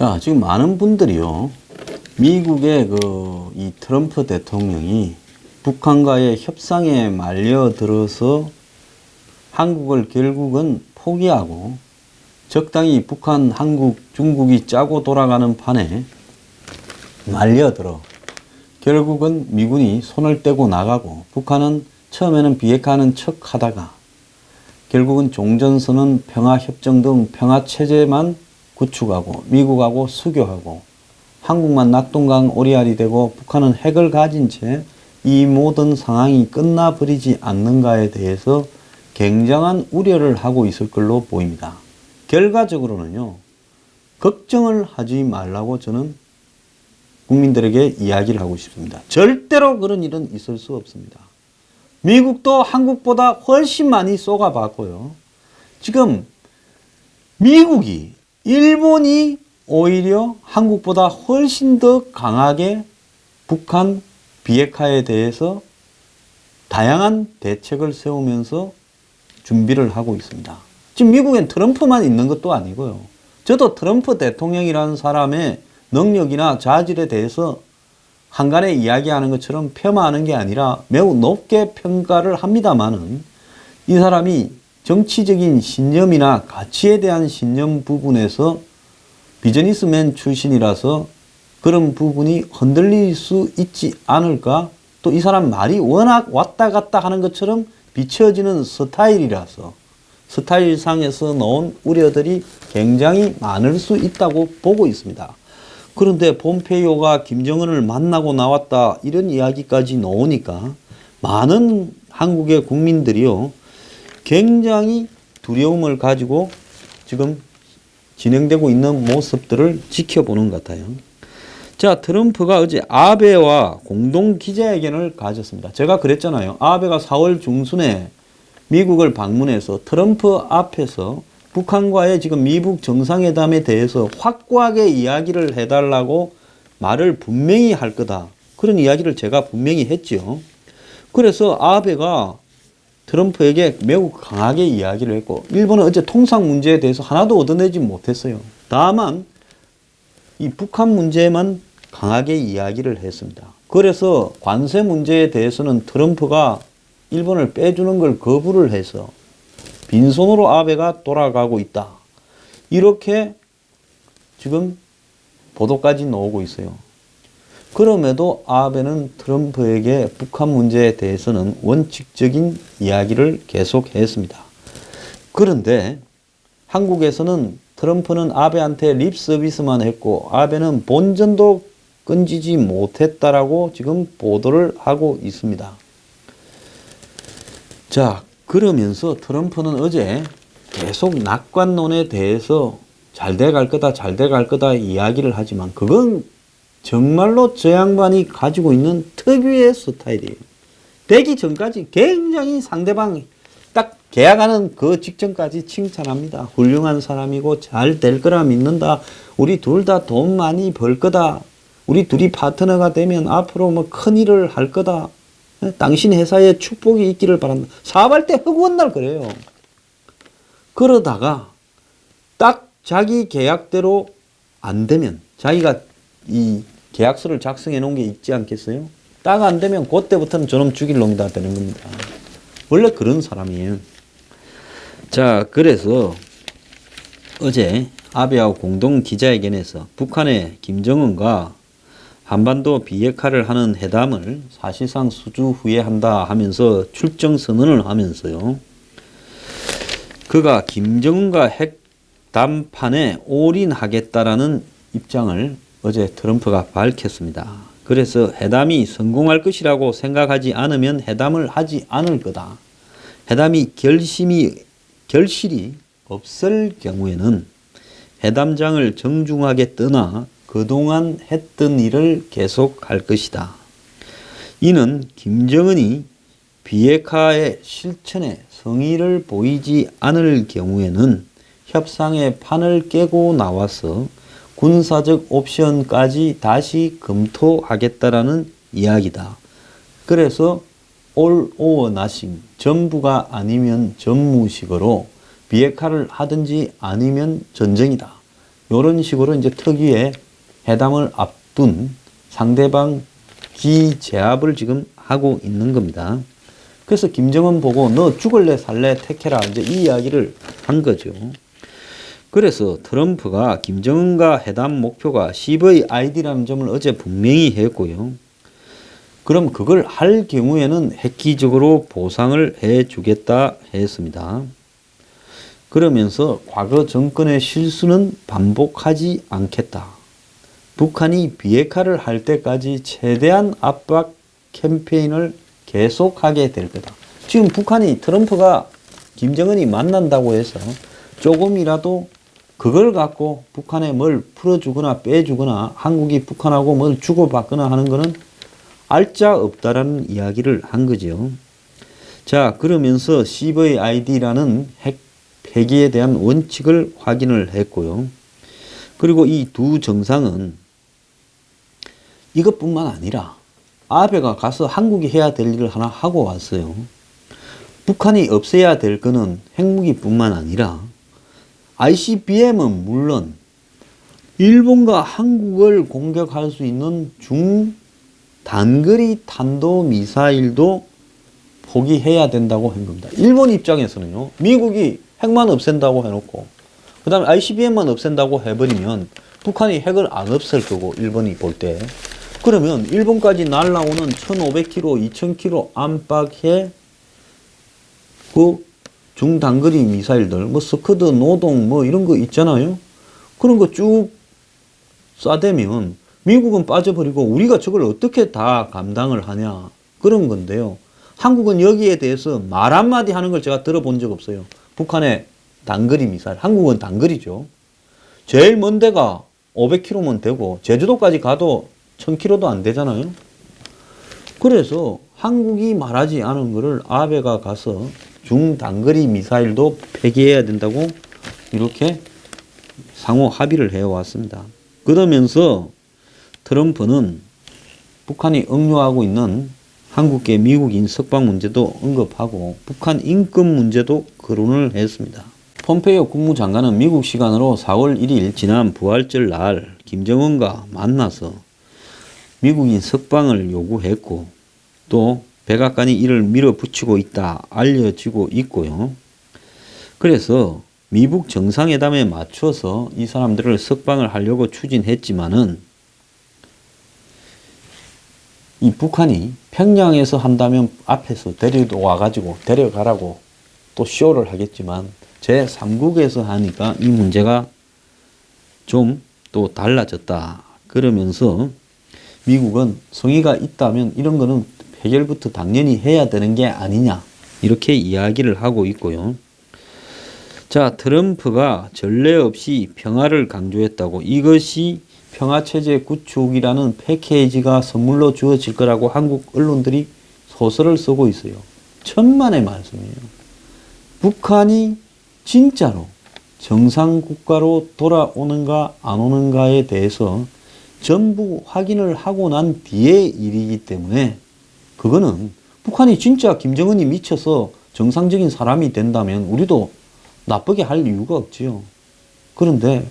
자, 지금 많은 분들이요, 미국의 이 트럼프 대통령이 북한과의 협상에 말려들어서 한국을 결국은 포기하고 적당히 북한, 한국, 중국이 짜고 돌아가는 판에 말려들어 결국은 미군이 손을 떼고 나가고 북한은 처음에는 비핵화하는 척 하다가 결국은 종전선언, 평화협정 등 평화체제만 구축하고 미국하고 수교하고 한국만 낙동강 오리알이 되고 북한은 핵을 가진 채 이 모든 상황이 끝나버리지 않는가에 대해서 굉장한 우려를 하고 있을 걸로 보입니다. 결과적으로는요, 걱정을 하지 말라고 저는 국민들에게 이야기를 하고 싶습니다. 절대로 그런 일은 있을 수 없습니다. 미국도 한국보다 훨씬 많이 쏘가봤고요. 지금 미국이, 일본이 오히려 한국보다 훨씬 더 강하게 북한 비핵화에 대해서 다양한 대책을 세우면서 준비를 하고 있습니다. 지금 미국엔 트럼프만 있는 것도 아니고요. 저도 트럼프 대통령이라는 사람의 능력이나 자질에 대해서 한간에 이야기하는 것처럼 폄하하는 게 아니라 매우 높게 평가를 합니다만은 이 사람이 정치적인 신념이나 가치에 대한 신념 부분에서 비즈니스맨 출신이라서 그런 부분이 흔들릴 수 있지 않을까? 또 이 사람 말이 워낙 왔다 갔다 하는 것처럼 비춰지는 스타일이라서 스타일상에서 나온 우려들이 굉장히 많을 수 있다고 보고 있습니다. 그런데 폼페이오가 김정은을 만나고 나왔다 이런 이야기까지 나오니까 많은 한국의 국민들이요, 굉장히 두려움을 가지고 지금 진행되고 있는 모습들을 지켜보는 것 같아요. 자, 트럼프가 어제 아베와 공동 기자회견을 가졌습니다. 제가 그랬잖아요. 아베가 4월 중순에 미국을 방문해서 트럼프 앞에서 북한과의 지금 미북 정상회담에 대해서 확고하게 이야기를 해달라고 말을 분명히 할 거다. 그런 이야기를 제가 분명히 했죠. 그래서 아베가 트럼프에게 매우 강하게 이야기를 했고, 일본은 어제 통상 문제에 대해서 하나도 얻어내지 못했어요. 다만 이 북한 문제만 강하게 이야기를 했습니다. 그래서 관세 문제에 대해서는 트럼프가 일본을 빼주는 걸 거부를 해서 빈손으로 아베가 돌아가고 있다. 이렇게 지금 보도까지 나오고 있어요. 그럼에도 아베는 트럼프에게 북한 문제에 대해서는 원칙적인 이야기를 계속했습니다. 그런데 한국에서는 트럼프는 아베한테 립 서비스만 했고 아베는 본전도 건지지 못했다라고 지금 보도를 하고 있습니다. 자, 그러면서 트럼프는 어제 계속 낙관론에 대해서 잘 돼갈 거다, 잘 돼갈 거다 이야기를 하지만 그건 정말로 저 양반이 가지고 있는 특유의 스타일이에요. 되기 전까지 굉장히 상대방이 딱 계약하는 그 직전까지 칭찬합니다. 훌륭한 사람이고 잘 될 거라 믿는다. 우리 둘 다 돈 많이 벌 거다. 우리 둘이 파트너가 되면 앞으로 뭐 큰일을 할 거다. 당신 회사에 축복이 있기를 바란다. 사업할 때 허구한 날 그래요. 그러다가 딱 자기 계약대로 안 되면, 자기가 이 계약서를 작성해 놓은 게 있지 않겠어요? 딱 안 되면 그때부터는 저놈 죽일 놈이다 되는 겁니다. 원래 그런 사람이에요. 자, 그래서 어제 아베하고 공동 기자회견에서 북한의 김정은과 한반도 비핵화를 하는 회담을 사실상 수주 후에 한다 하면서 출정 선언을 하면서요, 그가 김정은과 핵 담판에 올인하겠다라는 입장을 어제 트럼프가 밝혔습니다. 그래서 회담이 성공할 것이라고 생각하지 않으면 회담을 하지 않을 거다. 회담이 결실이 없을 경우에는 회담장을 정중하게 떠나 그동안 했던 일을 계속할 것이다. 이는 김정은이 비핵화의 실천에 성의를 보이지 않을 경우에는 협상의 판을 깨고 나와서 군사적 옵션까지 다시 검토하겠다라는 이야기다. 그래서 all or nothing, 전부가 아니면 전무식으로 비핵화를 하든지 아니면 전쟁이다. 이런 식으로 이제 특유의 회담을 앞둔 상대방 기제압을 지금 하고 있는 겁니다. 그래서 김정은 보고 너 죽을래 살래 택해라 이제 이 이야기를 한 거죠. 그래서 트럼프가 김정은과 회담 목표가 CVID라는 점을 어제 분명히 했고요. 그럼 그걸 할 경우에는 획기적으로 보상을 해주겠다 했습니다. 그러면서 과거 정권의 실수는 반복하지 않겠다. 북한이 비핵화를 할 때까지 최대한 압박 캠페인을 계속하게 될 거다. 지금 북한이 트럼프가 김정은이 만난다고 해서 조금이라도 그걸 갖고 북한에 뭘 풀어주거나 빼주거나 한국이 북한하고 뭘 주고받거나 하는 거는 알자 없다라는 이야기를 한 거죠. 자, 그러면서 CVID라는 핵 폐기에 대한 원칙을 확인을 했고요. 그리고 이 두 정상은 이것뿐만 아니라 아베가 가서 한국이 해야 될 일을 하나 하고 왔어요. 북한이 없애야 될 거는 핵무기뿐만 아니라 ICBM은 물론 일본과 한국을 공격할 수 있는 중단거리 탄도미사일도 포기해야 된다고 한 겁니다. 일본 입장에서는요. 미국이 핵만 없앤다고 해놓고 그 다음에 ICBM만 없앤다고 해버리면 북한이 핵을 안 없앨 거고 일본이 볼 때 그러면 일본까지 날라오는 1500km, 2000km 안팎의 그 중단거리 미사일들 뭐 스커드, 노동 뭐 이런 거 있잖아요. 그런 거 쭉 쏴대면 미국은 빠져버리고 우리가 저걸 어떻게 다 감당을 하냐 그런 건데요. 한국은 여기에 대해서 말 한마디 하는 걸 제가 들어본 적 없어요. 북한의 단거리 미사일. 한국은 단거리죠. 제일 먼 데가 500km면 되고 제주도까지 가도 1000km도 안 되잖아요. 그래서 한국이 말하지 않은 거를 아베가 가서 중단거리 미사일도 폐기해야 된다고 이렇게 상호 합의를 해왔습니다. 그러면서 트럼프는 북한이 억류하고 있는 한국계 미국인 석방 문제도 언급하고 북한 인권 문제도 거론을 했습니다. 폼페이오 국무장관은 미국 시간으로 4월 1일 지난 부활절 날 김정은과 만나서 미국인 석방을 요구했고 또 백악관이 이를 밀어붙이고 있다 알려지고 있고요. 그래서 미북 정상회담에 맞춰서 이 사람들을 석방을 하려고 추진했지만은 이 북한이 평양에서 한다면 앞에서 데려와가지고 데려가라고 또 쇼를 하겠지만 제3국에서 하니까 이 문제가 좀 또 달라졌다. 그러면서 미국은 성의가 있다면 이런 거는 해결부터 당연히 해야 되는 게 아니냐 이렇게 이야기를 하고 있고요. 자, 트럼프가 전례 없이 평화를 강조했다고 이것이 평화체제 구축이라는 패키지가 선물로 주어질 거라고 한국 언론들이 소설을 쓰고 있어요. 천만의 말씀이에요. 북한이 진짜로 정상국가로 돌아오는가 안 오는가에 대해서 전부 확인을 하고 난 뒤의 일이기 때문에 그거는 북한이 진짜 김정은이 미쳐서 정상적인 사람이 된다면 우리도 나쁘게 할 이유가 없지요. 그런데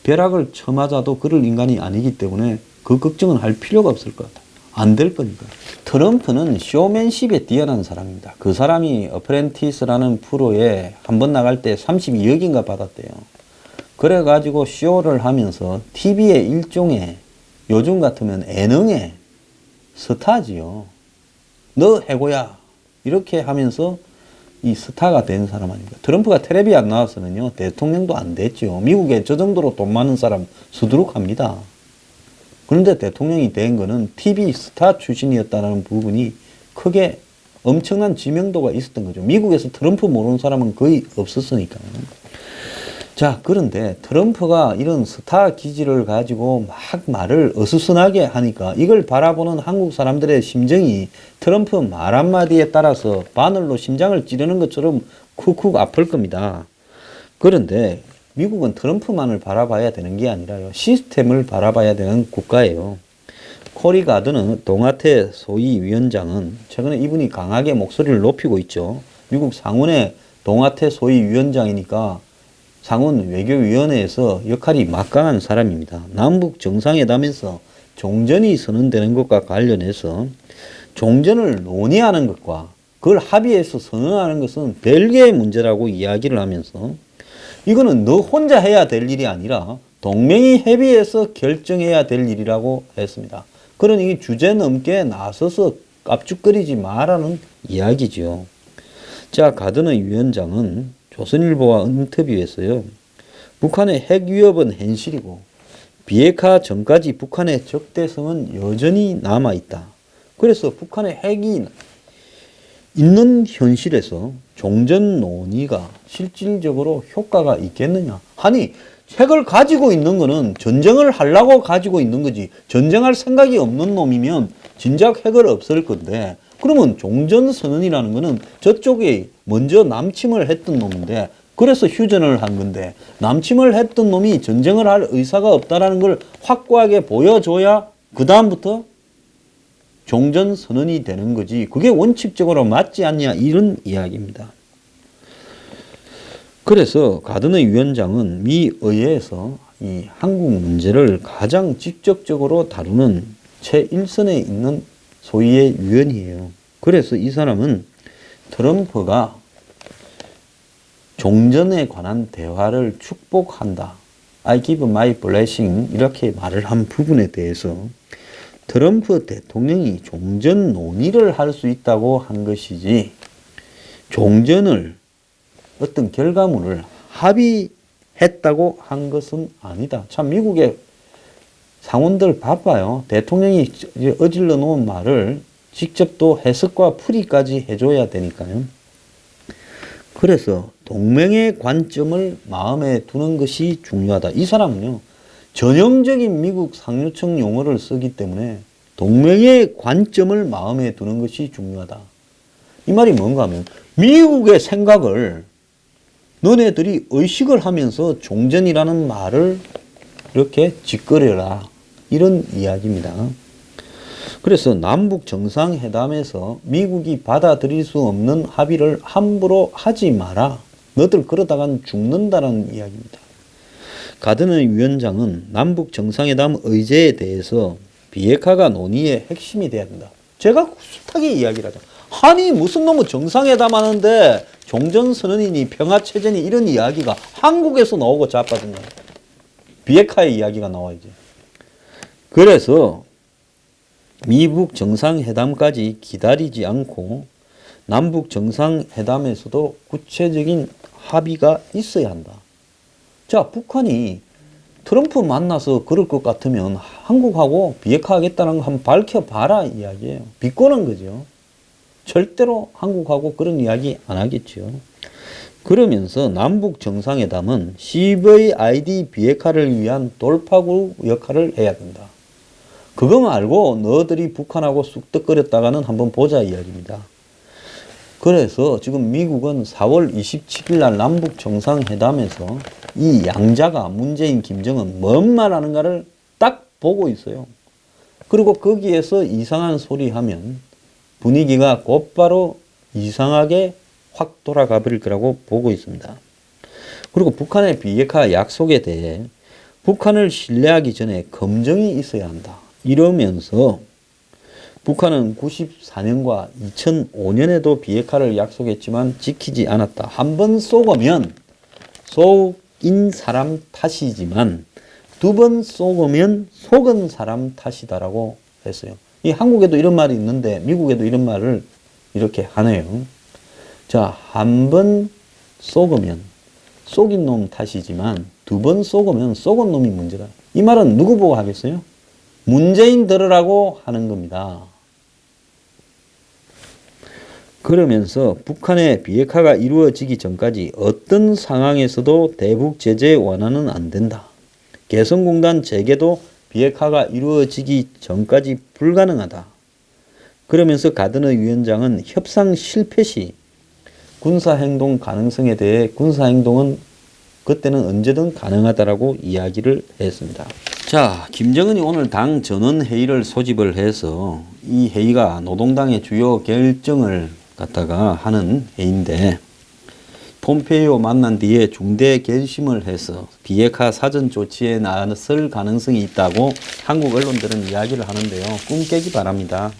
벼락을 쳐맞아도 그럴 인간이 아니기 때문에 그 걱정은 할 필요가 없을 것 같아요. 안 될 거니까. 트럼프는 쇼맨십에 뛰어난 사람입니다. 그 사람이 어프렌티스라는 프로에 한 번 나갈 때 32억인가 받았대요. 그래가지고 쇼를 하면서 TV의 일종의 요즘 같으면 예능의 스타지요. 너 해고야. 이렇게 하면서 이 스타가 된 사람 아닙니까? 트럼프가 텔레비에 안 나왔으면요 대통령도 안 됐죠. 미국에 저 정도로 돈 많은 사람 수두룩합니다. 그런데 대통령이 된 거는 TV 스타 출신이었다는 부분이 크게 엄청난 지명도가 있었던 거죠. 미국에서 트럼프 모르는 사람은 거의 없었으니까요. 자, 그런데 트럼프가 이런 스타 기질을 가지고 막 말을 어수선하게 하니까 이걸 바라보는 한국 사람들의 심정이 트럼프 말 한마디에 따라서 바늘로 심장을 찌르는 것처럼 쿡쿡 아플 겁니다. 그런데 미국은 트럼프만을 바라봐야 되는 게 아니라요. 시스템을 바라봐야 되는 국가예요. 코리 가드는 동아태 소위위원장은 최근에 이분이 강하게 목소리를 높이고 있죠. 미국 상원의 동아태 소위위원장이니까 상원 외교위원회에서 역할이 막강한 사람입니다. 남북 정상회담에서 종전이 선언되는 것과 관련해서 종전을 논의하는 것과 그걸 합의해서 선언하는 것은 별개의 문제라고 이야기를 하면서 이거는 너 혼자 해야 될 일이 아니라 동맹이 협의해서 결정해야 될 일이라고 했습니다. 그러니 주제 넘게 나서서 깝죽거리지 마라는 이야기죠. 자, 가드너 위원장은 조선일보와 인터뷰에서요. 북한의 핵 위협은 현실이고 비핵화 전까지 북한의 적대성은 여전히 남아있다. 그래서 북한의 핵이 있는 현실에서 종전 논의가 실질적으로 효과가 있겠느냐. 아니, 핵을 가지고 있는 거는 전쟁을 하려고 가지고 있는 거지. 전쟁할 생각이 없는 놈이면 진작 핵을 없앨 건데, 그러면 종전선언이라는 거는 저쪽에 먼저 남침을 했던 놈인데, 그래서 휴전을 한 건데, 남침을 했던 놈이 전쟁을 할 의사가 없다라는 걸 확고하게 보여줘야 그 다음부터 종전선언이 되는 거지. 그게 원칙적으로 맞지 않냐, 이런 이야기입니다. 그래서 가드너 위원장은 미 의회에서 이 한국 문제를 가장 직접적으로 다루는 최일선에 있는 소위의 위원이에요. 그래서 이 사람은 트럼프가 종전에 관한 대화를 축복한다. I give my blessing 이렇게 말을 한 부분에 대해서 트럼프 대통령이 종전 논의를 할 수 있다고 한 것이지 종전을 어떤 결과물을 합의했다고 한 것은 아니다. 참 미국의 상원들 바빠요. 대통령이 어질러 놓은 말을 직접 또 해석과 풀이까지 해줘야 되니까요. 그래서 동맹의 관점을 마음에 두는 것이 중요하다. 이 사람은요. 전형적인 미국 상류층 용어를 쓰기 때문에 동맹의 관점을 마음에 두는 것이 중요하다. 이 말이 뭔가 하면 미국의 생각을 너네들이 의식을 하면서 종전이라는 말을 이렇게 짓거려라. 이런 이야기입니다. 그래서 남북 정상회담에서 미국이 받아들일 수 없는 합의를 함부로 하지 마라. 너들 그러다간 죽는다는 이야기입니다. 가드너 위원장은 남북 정상회담 의제에 대해서 비핵화가 논의의 핵심이 돼야 된다. 제가 숱하게 이야기를 하죠. 아니 무슨 놈의 정상회담 하는데 종전선언이니 평화체제니 이런 이야기가 한국에서 나오고 자빠졌냐. 비핵화의 이야기가 나와야지. 그래서 미북 정상회담까지 기다리지 않고 남북 정상회담에서도 구체적인 합의가 있어야 한다. 자, 북한이 트럼프 만나서 그럴 것 같으면 한국하고 비핵화하겠다는 거 한번 밝혀봐라 이야기예요. 비꼬는 거죠. 절대로 한국하고 그런 이야기 안 하겠죠. 그러면서 남북 정상회담은 CVID 비핵화를 위한 돌파구 역할을 해야 된다. 그거 말고 너희들이 북한하고 쑥덕거렸다가는 한번 보자 이야기입니다. 그래서 지금 미국은 4월 27일 날 남북 정상회담에서 이 양자가 문재인, 김정은 뭔 말 하는가를 딱 보고 있어요. 그리고 거기에서 이상한 소리 하면 분위기가 곧바로 이상하게 확 돌아가 버릴 거라고 보고 있습니다. 그리고 북한의 비핵화 약속에 대해 북한을 신뢰하기 전에 검증이 있어야 한다. 이러면서 북한은 94년과 2005년에도 비핵화를 약속했지만 지키지 않았다. 한 번 쏘으면 속인 사람 탓이지만 두 번 쏘으면 속은 사람 탓이다라고 했어요. 이 한국에도 이런 말이 있는데 미국에도 이런 말을 이렇게 하네요. 자, 한 번 쏘으면 속인 놈 탓이지만 두 번 쏘으면 속은 놈이 문제다. 이 말은 누구 보고 하겠어요? 문재인 들으라고 하는 겁니다. 그러면서 북한의 비핵화가 이루어지기 전까지 어떤 상황에서도 대북 제재 완화는 안 된다. 개성공단 재개도 비핵화가 이루어지기 전까지 불가능하다. 그러면서 가드너 위원장은 협상 실패 시 군사행동 가능성에 대해 군사행동은 그때는 언제든 가능하다라고 이야기를 했습니다. 자, 김정은이 오늘 당 전원회의를 소집을 해서 이 회의가 노동당의 주요 결정을 갖다가 하는 회의인데 폼페이오 만난 뒤에 중대 결심을 해서 비핵화 사전 조치에 나설 가능성이 있다고 한국 언론들은 이야기를 하는데요. 꿈 깨기 바랍니다.